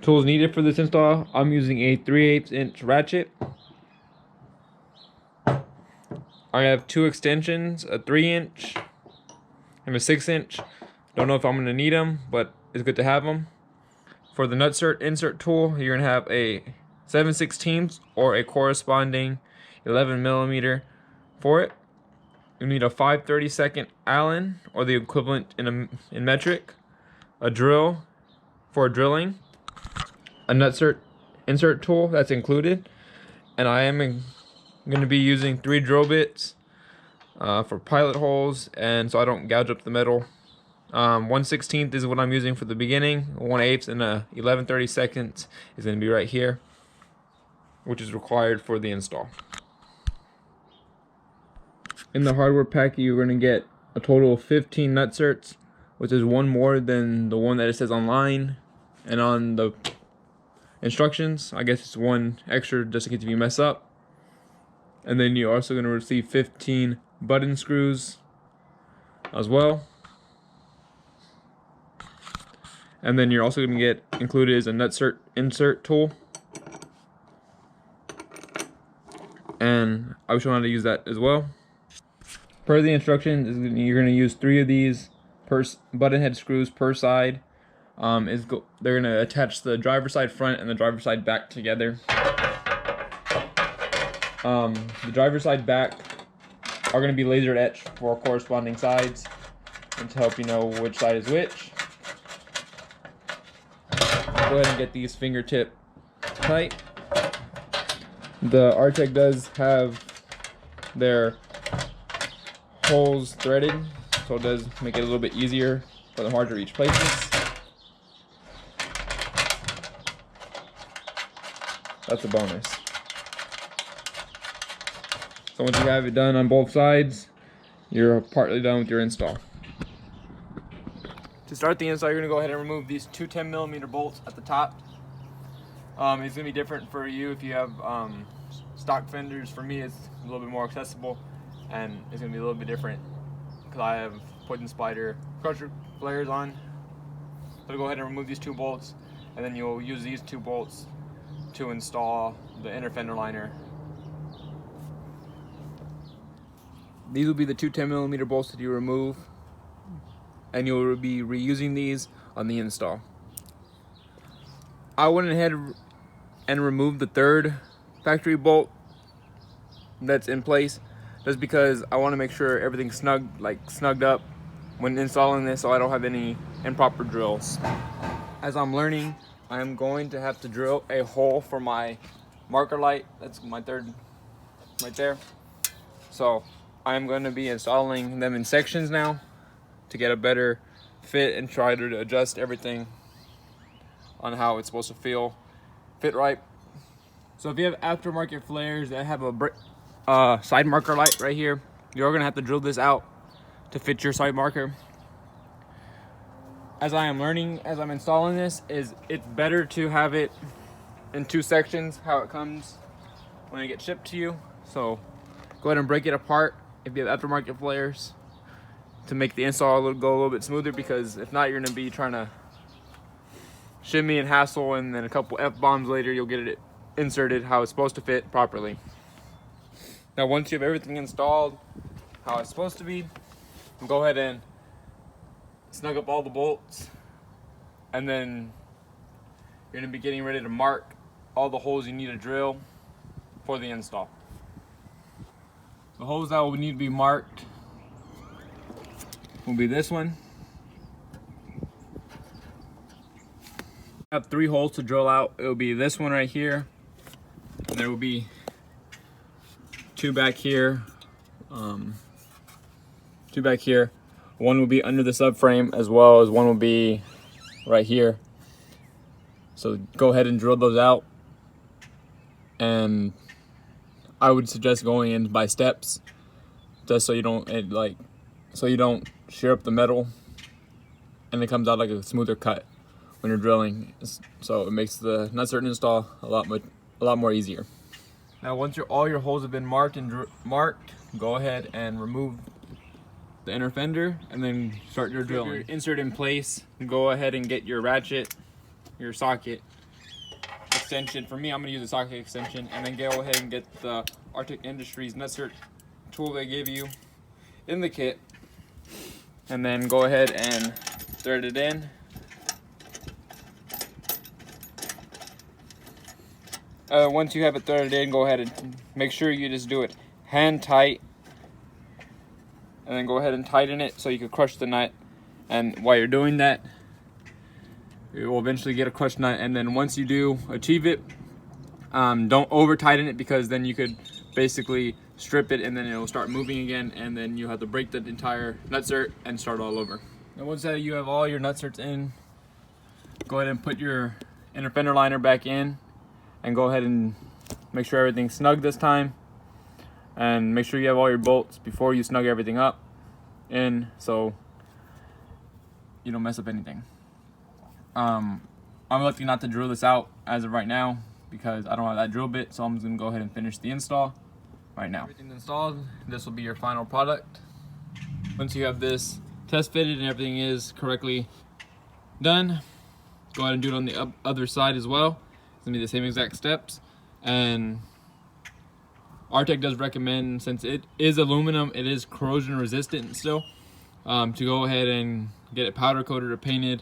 Tools needed for this install: I'm using a 3/8 inch ratchet. I have two extensions, a 3-inch and a 6-inch. Don't know if I'm gonna need them, but it's good to have them. For the insert tool, you're gonna have a 7/16 or a corresponding 11mm for it. You need a 5/32 Allen or the equivalent in metric, a drill for drilling, a insert tool that's included, and I am going to be using 3 drill bits for pilot holes, and so I don't gouge up the metal. 1/16 is what I'm using for the beginning. 1/8 and a 11/32 is going to be right here, which is required for the install. In the hardware pack, you're going to get a total of 15 nutserts, which is one more than the one that it says online and on the instructions. I guess it's one extra just in case if you mess up. And then you're also going to receive 15 button screws as well. And then you're also going to get included is a insert tool. And I'll show you how to use that as well. Per the instructions, you're going to use 3 of these button head screws per side. They're going to attach the driver side front and the driver side back together. The driver side back are going to be laser etched for corresponding sides and to help you know which side is which. Go ahead and get these fingertip tight. The Artec does have their holes threaded, so it does make it a little bit easier for them hard to reach places. That's a bonus. So once you have it done on both sides, you're partly done with your install. To start the install, you're going to go ahead and remove these two 10mm bolts at the top. It's going to be different for you if you have stock fenders. For me, it's a little bit more accessible, and it's going to be a little bit different because I have poison spider crusher flares on. So go ahead and remove these 2 bolts, and then you'll use these 2 bolts to install the inner fender liner. These will be the two 10mm bolts that you remove, and you'll be reusing these on the install. I went ahead and removed the 3rd factory bolt that's in place just because I want to make sure everything's snugged up when installing this, so I don't have any improper drills. As I'm learning, I'm going to have to drill a hole for my marker light. That's my 3rd right there. So I'm going to be installing them in sections now to get a better fit and try to adjust everything on how it's supposed to fit right. So if you have aftermarket flares that have a side marker light right here, you're going to have to drill this out to fit your side marker. As I am learning, as I'm installing this, it's better to have it in 2 sections, how it comes when it gets shipped to you. So go ahead and break it apart if you have aftermarket flares to make the install go a little bit smoother, because if not, you're going to be trying to shimmy and hassle, and then a couple F-bombs later you'll get it inserted how it's supposed to fit properly. Now once you have everything installed how it's supposed to be, go ahead and snug up all the bolts, and then you're going to be getting ready to mark all the holes you need to drill for the install. The holes that will need to be marked will be this one. I have 3 holes to drill out. It will be this one right here, and there will be 2 back here, 2 back here. One will be under the subframe, as well as one will be right here. So go ahead and drill those out, and I would suggest going in by steps, just so you don't shear up the metal, and it comes out like a smoother cut when you're drilling. So it makes the nutsert install a lot more easier. Now once all your holes have been marked, go ahead and remove the inner fender and then start your drilling. Insert in place, go ahead and get your ratchet, your socket extension. For me, I'm gonna use a socket extension, and then go ahead and get the Artec Industries nutsert tool they give you in the kit, and then go ahead and thread it in. Once you have it threaded in, go ahead and make sure you just do it hand tight, and then go ahead and tighten it so you can crush the nut. And while you're doing that, you will eventually get a crushed nut. And then once you do achieve it, don't over tighten it, because then you could basically strip it and then it'll start moving again, and then you have to break the entire nutsert and start all over. And once that you have all your nutserts in, go ahead and put your inner fender liner back in, and go ahead and make sure everything's snug this time, and make sure you have all your bolts before you snug everything up in, so you don't mess up anything. I'm lucky not to drill this out as of right now because I don't have that drill bit, so I'm just gonna go ahead and finish the install right now. Everything's installed. This will be your final product. Once you have this test fitted and everything is correctly done, go ahead and do it on the other side as well. It's gonna be the same exact steps. And Artec does recommend, since it is aluminum, it is corrosion resistant still, to go ahead and get it powder coated or painted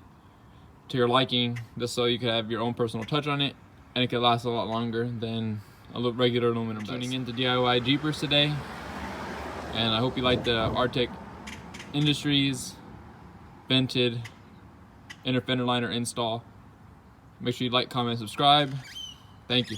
to your liking, just so you can have your own personal touch on it, and it can last a lot longer than a regular aluminum does. Tuning into DIY Jeepers today, and I hope you like the Artec Industries vented inner fender liner install. Make sure you like, comment, subscribe. Thank you.